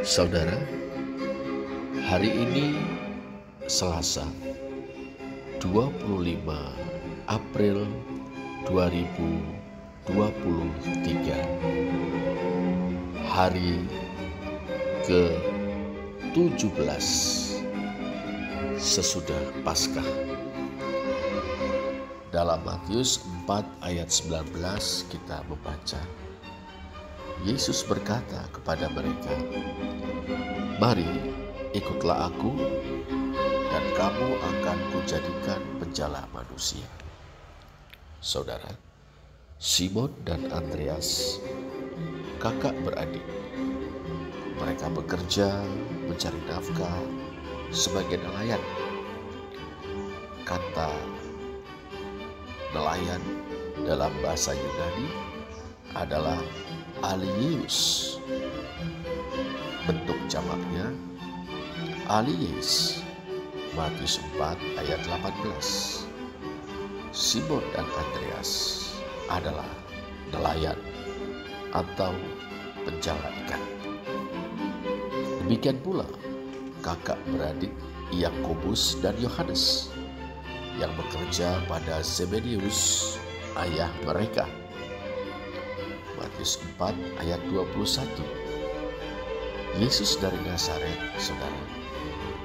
Saudara, hari ini Selasa 25 April 2023, hari ke-17 sesudah Paskah. Dalam Matius 4 ayat 19 kita membaca, Yesus berkata kepada mereka, "Mari, ikutlah aku, dan kamu akan kujadikan penjala manusia." Saudara, Simon dan Andreas, kakak beradik, mereka bekerja mencari nafkah sebagai nelayan. Kata nelayan dalam bahasa Yunani adalah Alieus. Bentuk jamaknya Alies. Matius 4 ayat 18. Simon dan Andreas adalah nelayan atau penjala ikan. Demikian pula kakak beradik Yakobus dan Yohanes yang bekerja pada Zebedeus, ayah mereka. Matius 4 ayat 21. Yesus dari Nazaret, saudara,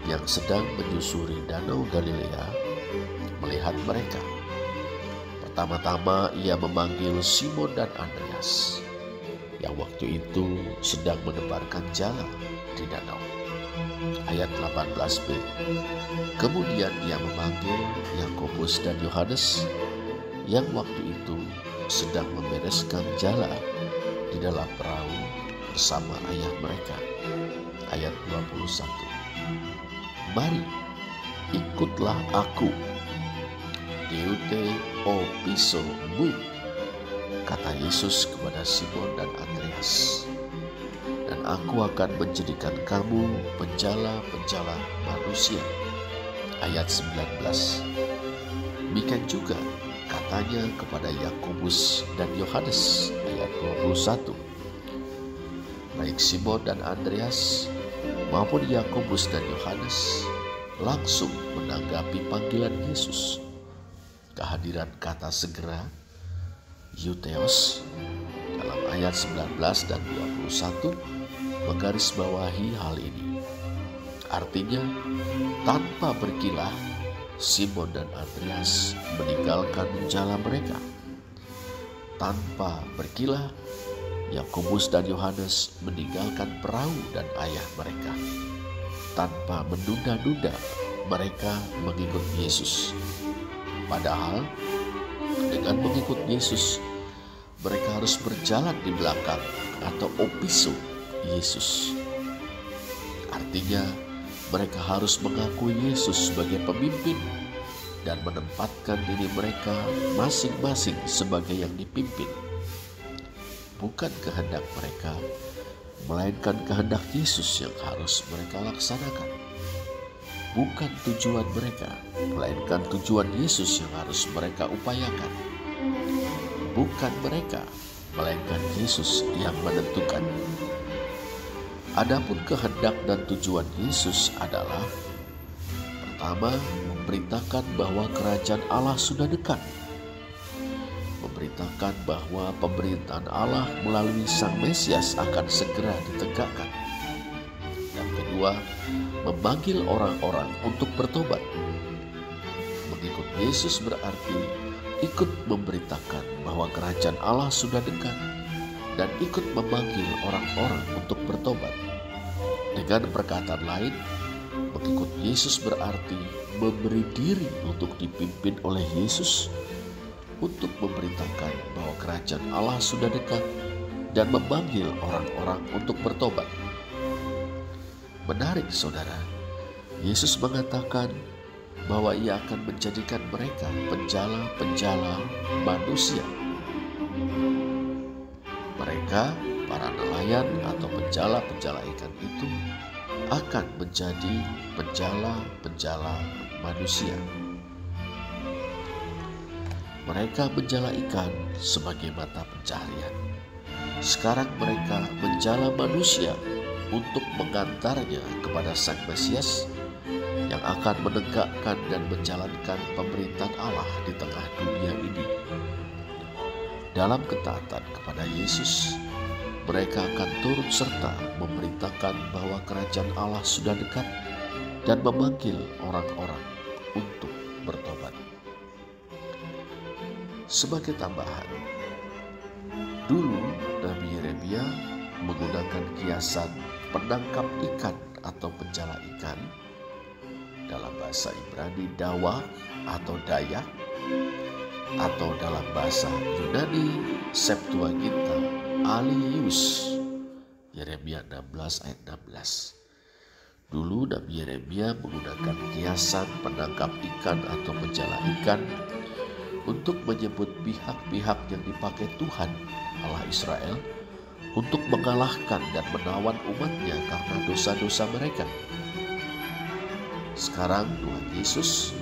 yang sedang menyusuri danau Galilea, melihat mereka. Pertama-tama ia memanggil Simon dan Andreas, yang waktu itu sedang menebarkan jala di danau. Ayat 18b. Kemudian ia memanggil Yakobus dan Yohanes, yang waktu itu sedang membereskan jala di dalam perahu bersama ayah mereka. Ayat 21. Mari, ikutlah aku. Deute opiso mu, kata Yesus kepada Simon dan Andreas, dan aku akan menjadikan kamu penjala-penjala manusia. Ayat 19. Demikian juga katanya kepada Yakobus dan Yohanes. Ayat 21. Baik Simon dan Andreas maupun Yakobus dan Yohanes langsung menanggapi panggilan Yesus. Kehadiran kata segera Eutheos dalam ayat 19 dan 21 menggarisbawahi hal ini. Artinya, tanpa berkilah, Simon dan Andreas meninggalkan jala mereka. Tanpa berkilah, Yakobus dan Yohanes meninggalkan perahu dan ayah mereka. Tanpa menunda-nunda, mereka mengikut Yesus. Padahal, dengan mengikut Yesus, mereka harus berjalan di belakang atau opiso Yesus. Artinya, mereka harus mengakui Yesus sebagai pemimpin dan menempatkan diri mereka masing-masing sebagai yang dipimpin. Bukan kehendak mereka, melainkan kehendak Yesus yang harus mereka laksanakan. Bukan tujuan mereka, melainkan tujuan Yesus yang harus mereka upayakan. Bukan mereka, melainkan Yesus yang menentukan. Adapun kehendak dan tujuan Yesus adalah: pertama, memberitakan bahwa kerajaan Allah sudah dekat. Memberitakan bahwa pemerintahan Allah melalui Sang Mesias akan segera ditegakkan. Dan kedua, memanggil orang-orang untuk bertobat. Mengikut Yesus berarti ikut memberitakan bahwa kerajaan Allah sudah dekat dan ikut memanggil orang-orang untuk bertobat. Dengan perkataan lain, mengikut Yesus berarti memberi diri untuk dipimpin oleh Yesus, untuk memberitakan bahwa kerajaan Allah sudah dekat dan memanggil orang-orang untuk bertobat. Menarik, saudara, Yesus mengatakan bahwa ia akan menjadikan mereka penjala-penjala manusia. Mereka, para nelayan atau penjala-penjala ikan itu, akan menjadi penjala-penjala manusia. Mereka menjala ikan sebagai mata pencaharian. Sekarang mereka menjala manusia untuk mengantarnya kepada Sang Mesias yang akan menegakkan dan menjalankan pemerintahan Allah di tengah dunia ini. Dalam ketaatan kepada Yesus, mereka akan turut serta memerintahkan bahwa kerajaan Allah sudah dekat dan memanggil orang-orang untuk bertobat. Sebagai tambahan, dulu Nabi Yeremia menggunakan kiasan penangkap ikan atau penjala ikan, dalam bahasa Ibrani dawa atau dayak, atau dalam bahasa Yunani Septuaginta alius. Yeremia 16 ayat 16. Dulu Nabi Yeremia menggunakan kiasan penangkap ikan atau penjala ikan untuk menyebut pihak-pihak yang dipakai Tuhan Allah Israel untuk mengalahkan dan menawan umatnya karena dosa-dosa mereka. Sekarang Tuhan Yesus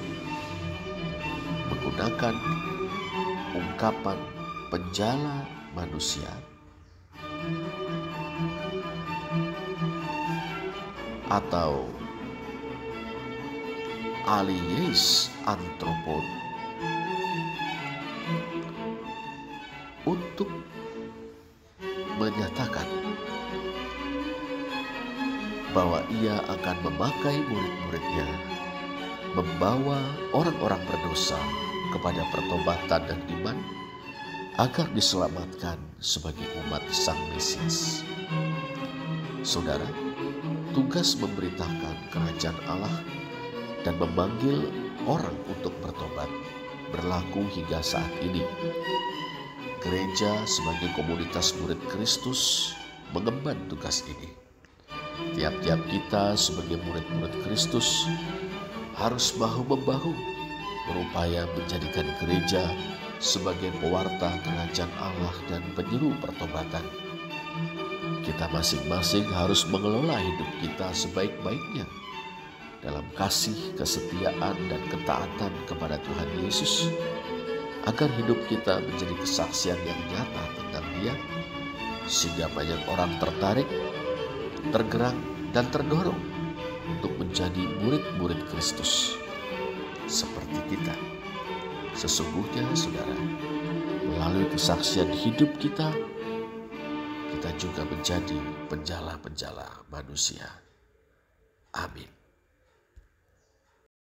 menggunakan ungkapan penjala manusia atau alies antropon untuk menyatakan bahwa ia akan memakai murid-muridnya membawa orang-orang berdosa kepada pertobatan dan iman agar diselamatkan sebagai umat Sang Mesias. Saudara, tugas memberitakan kerajaan Allah dan memanggil orang untuk bertobat berlaku hingga saat ini. Gereja sebagai komunitas murid Kristus mengemban tugas ini. Tiap-tiap kita sebagai murid-murid Kristus harus bahu-membahu berupaya menjadikan gereja sebagai pewarta kerajaan Allah dan penyeru pertobatan. Kita masing-masing harus mengelola hidup kita sebaik-baiknya dalam kasih, kesetiaan, dan ketaatan kepada Tuhan Yesus, agar hidup kita menjadi kesaksian yang nyata tentang Dia, sehingga banyak orang tertarik, tergerak, dan terdorong untuk menjadi murid-murid Kristus seperti kita. Sesungguhnya, saudara, melalui kesaksian hidup kita juga menjadi penjala-penjala manusia. Amin.